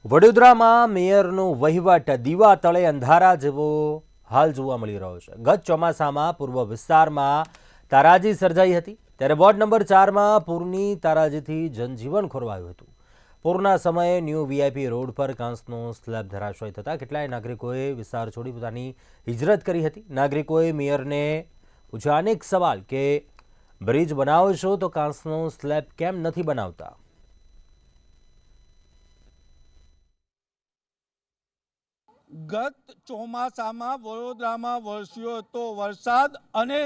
વડોદરામાં મેયરનો વહીવટ દીવા તળે અંધારા જેવો હાલ જોવા મળી રહ્યો છે। ગત ચોમાસામાં પૂર્વ વિસ્તારમાં તારાજી સર્જાઈ હતી, ત્યારે વોર્ડ નંબર 4માં પૂરની તારાજીથી જનજીવન ખોરવાયું હતું। પૂરના સમયે ન્યૂ વીઆઈપી રોડ પર કાંસનો સ્લેબ ધરાશાયી થતાં કેટલાય નાગરિકોએ વિસ્તાર છોડી પોતાની હિજરત કરી હતી। નાગરિકોએ મેયરને પૂછ્યા અનેક સવાલ કે બ્રિજ બનાવો છો તો કાંસનો સ્લેબ કેમ નથી બનાવતા। ગત ચોમાસામાં વડોદરામાં વરસ્યો હતો વરસાદ અને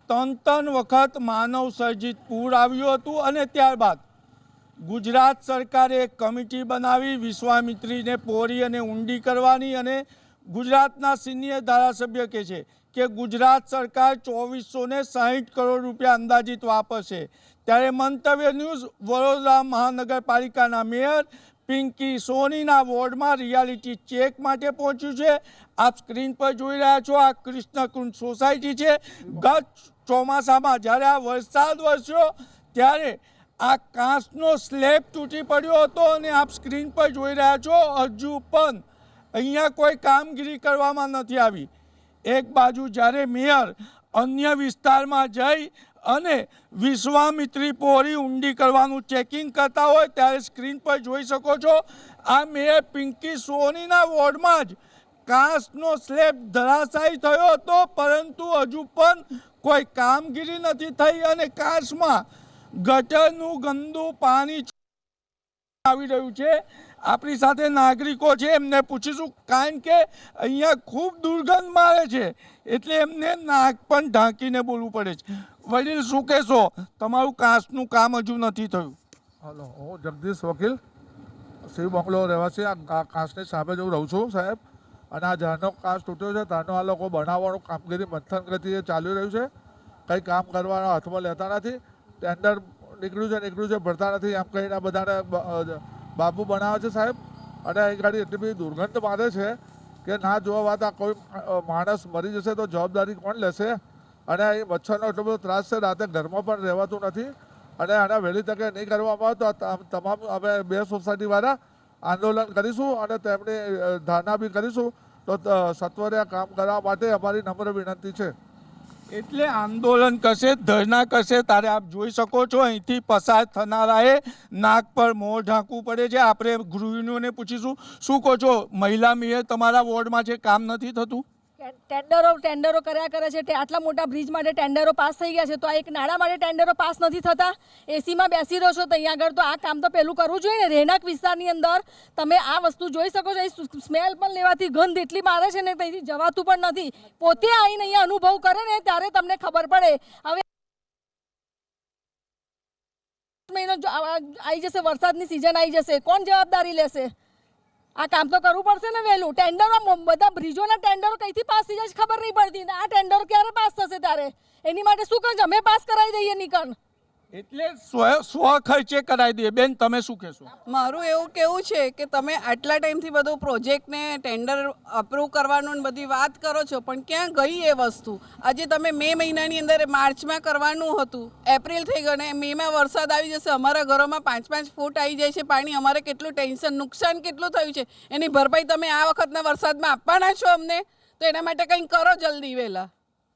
ત્રણ વખત માનવ સર્જિત પૂર આવ્યું હતું અને ત્યારબાદ ગુજરાત સરકારે એક કમિટી બનાવી વિશ્વામિત્રીને પહોળી અને ઊંડી કરવાની, અને ગુજરાતના સિનિયર ધારાસભ્ય કહે છે કે ગુજરાત સરકાર 2460 કરોડ રૂપિયા અંદાજિત વાપરશે। ત્યારે મંતવ્ય ન્યૂઝ વડોદરા મહાનગરપાલિકાના મેયર પિંકી સોનીના વોર્ડમાં રિયાલિટી ચેક માટે પહોંચ્યું છે। આપ સ્ક્રીન પર જોઈ રહ્યા છો, આ કૃષ્ણકુંજ સોસાયટી છે। ગત ચોમાસામાં જ્યારે આ વરસાદ વરસ્યો ત્યારે આ કાંસનો સ્લેબ તૂટી પડ્યો હતો અને આપ સ્ક્રીન પર જોઈ રહ્યા છો, હજુ પણ અહીંયા કોઈ કામગીરી કરવામાં નથી આવી। એક બાજુ જ્યારે મેયર અન્ય વિસ્તારમાં જઈ અને વિશ્વામિત્રી પહોળી ઊંડી કરવાનું ચેકિંગ કરતા હોય ત્યારે સ્ક્રીન પર જોઈ શકો છો, આ મેયર પિંકી સોનીના વોર્ડમાં જ કાંસનો સ્લેબ ધરાશાયી થયો હતો, પરંતુ હજુ પણ કોઈ કામગીરી નથી થઈ અને કાંસમાં ગટરનું ગંદુ પાણી આવી રહ્યું છે। આપણી સાથે નાગરિકો છે, એમને પૂછીશું, કારણ કે અહીંયા ખૂબ દુર્ગંધ મારે છે એટલે એમને નાક પણ ઢાંકીને બોલવું પડે છે। વડીલ, શું કહેશો? તમારું કાંસનું કામ હજુ નથી થયું? હલો, હું જગદીશ વકીલ, શિવ બંગલો રહેવાસી, આ કાંસની સામે જ હું રહું છું સાહેબ। અને આ જ્યારનો કાંસ તૂટ્યો છે ત્યારનો આ લોકો બનાવવાનું કામગીરી મંથન ગતિએ ચાલી રહ્યું છે। કંઈ કામ કરવાનો હાથમાં લેતા નથી, ટેન્ડર નીકળ્યું છે ભરતા નથી એમ કહીને બધાને બાબુ બનાવે છે સાહેબ। અને અહીં ગાડી એટલી બધી દુર્ગંધ મારે છે કે ના જોવા વાત, આ કોઈ માણસ મરી જશે તો જવાબદારી કોણ લેશે? અને અહીં મચ્છરનો એટલો બધો ત્રાસ છે, રાતે ઘરમાં પણ રહેવાતું નથી। અને આના વહેલી તકે નહીં કરવામાં આવે તો તમામ અમે 2 સોસાયટીવાળા આંદોલન કરીશું અને તેમની ધારણા બી કરીશું। તો સત્વરે આ કામ કરવા માટે અમારી નમ્ર વિનંતી છે। એટલે આંદોલન કરશે, ધરણા કરશે। તારે આપ જોઈ શકો છો, અહીંથી પસાર થનારાએ નાક પર મોં ઢાંકવું પડે છે। આપણે ગૃહિણીઓને પૂછીશું, શું કહો છો મહિલા મેયર તમારા વોર્ડમાં છે, કામ નથી થતું? ટેન્ડરો કર્યા કરે છે, આટલા મોટા બ્રિજ માટે ટેન્ડરો પાસ થઈ ગયા છે, તો આ એક નાળા માટે ટેન્ડરો પાસ નથી થતા? એસીમાં બેસી રહ્યો છો તો અહીંયા આગળ તો આ કામ તો પહેલું કરવું જોઈએ ને। રહેણાંક વિસ્તારની અંદર તમે આ વસ્તુ જોઈ શકો છો, સ્મેલ પણ લેવાથી ગંધ એટલી મારે છે ને, ત્યાંથી જવાતું પણ નથી। પોતે આવીને અહીંયા અનુભવ કરે ને ત્યારે તમને ખબર પડે। હવે મહિનો આવી જશે, વરસાદની સિઝન આવી જશે, કોણ જવાબદારી લેશે? આ કામ તો કરવું પડશે ને વહેલું। ટેન્ડરો, બધા બ્રિજોના ટેન્ડરો કઈથી પાસ થઈ જાય છે ખબર નહીં પડતી, આ ટેન્ડરો ક્યારે પાસ થશે? ત્યારે એની માટે શું કરે? અમે પાસ કરાવી દઈએ નિકન, એટલે સ્વ ખર્ચે કરાવી દઈએ। બેન, તમે શું કહેશો? મારું એવું કહેવું છે કે તમે આટલા ટાઈમથી બધું પ્રોજેક્ટને ટેન્ડર અપ્રૂવ કરવાનું ને બધી વાત કરો છો, પણ ક્યાં ગઈ એ વસ્તુ? આજે તમે મે મહિનાની અંદર માર્ચમાં કરવાનું હતું, એપ્રિલ થઈ ગયો ને મેમાં વરસાદ આવી જશે, અમારા ઘરોમાં 5-5 ફૂટ આવી જાય છે પાણી, અમારે કેટલું ટેન્શન, નુકસાન કેટલું થયું છે, એની ભરપાઈ તમે આ વખતના વરસાદમાં આપવાના છો અમને? તો એના માટે કંઈક કરો જલ્દી વહેલા।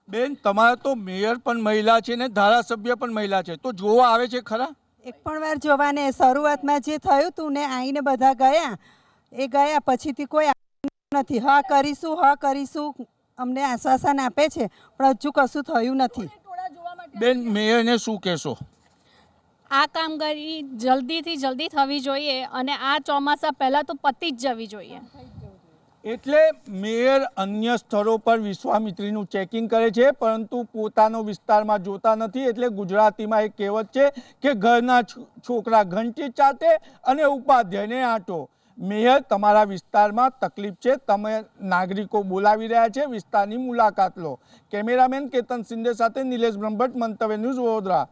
બેન, તમારા તો મેયર પણ મહિલા છે ને ધારાસભ્ય પણ મહિલા છે, તો જોવા આવે છે ખરા? એક પણ વાર જોવાને શરૂઆતમાં જે થયું હતું ને, આવીને બધા ગયા, એ ગયા પછીથી કોઈ નથી। હા કરીશું અમને આશ્વાસન આપે છે, પણ હજુ કશું થયું નથી। બેન, મેયરને શું કહેશો? આ કામગીરી જલ્દીથી જલ્દી થવી જોઈએ અને આ ચોમાસા પહેલાં તો પતી જ જવી જોઈએ। એટલે મેયર અન્ય સ્થળો પર વિશ્વામિત્રીનું ચેકિંગ કરે છે, પરંતુ પોતાનો વિસ્તારમાં જોતા નથી। એટલે ગુજરાતીમાં એક કહેવત છે કે ઘરના છોકરા ઘંટી ચાટે અને ઉપાધ્યાયને આંટો। મેયર, તમારા વિસ્તારમાં તકલીફ છે, તમે નાગરિકો બોલાવી રહ્યા છે, વિસ્તારની મુલાકાત લો। કેમેરામેન કેતન સિંધે સાથે નિલેશ બ્રહ્મભટ્ટ, મંતવ્ય ન્યૂઝ, વડોદરા।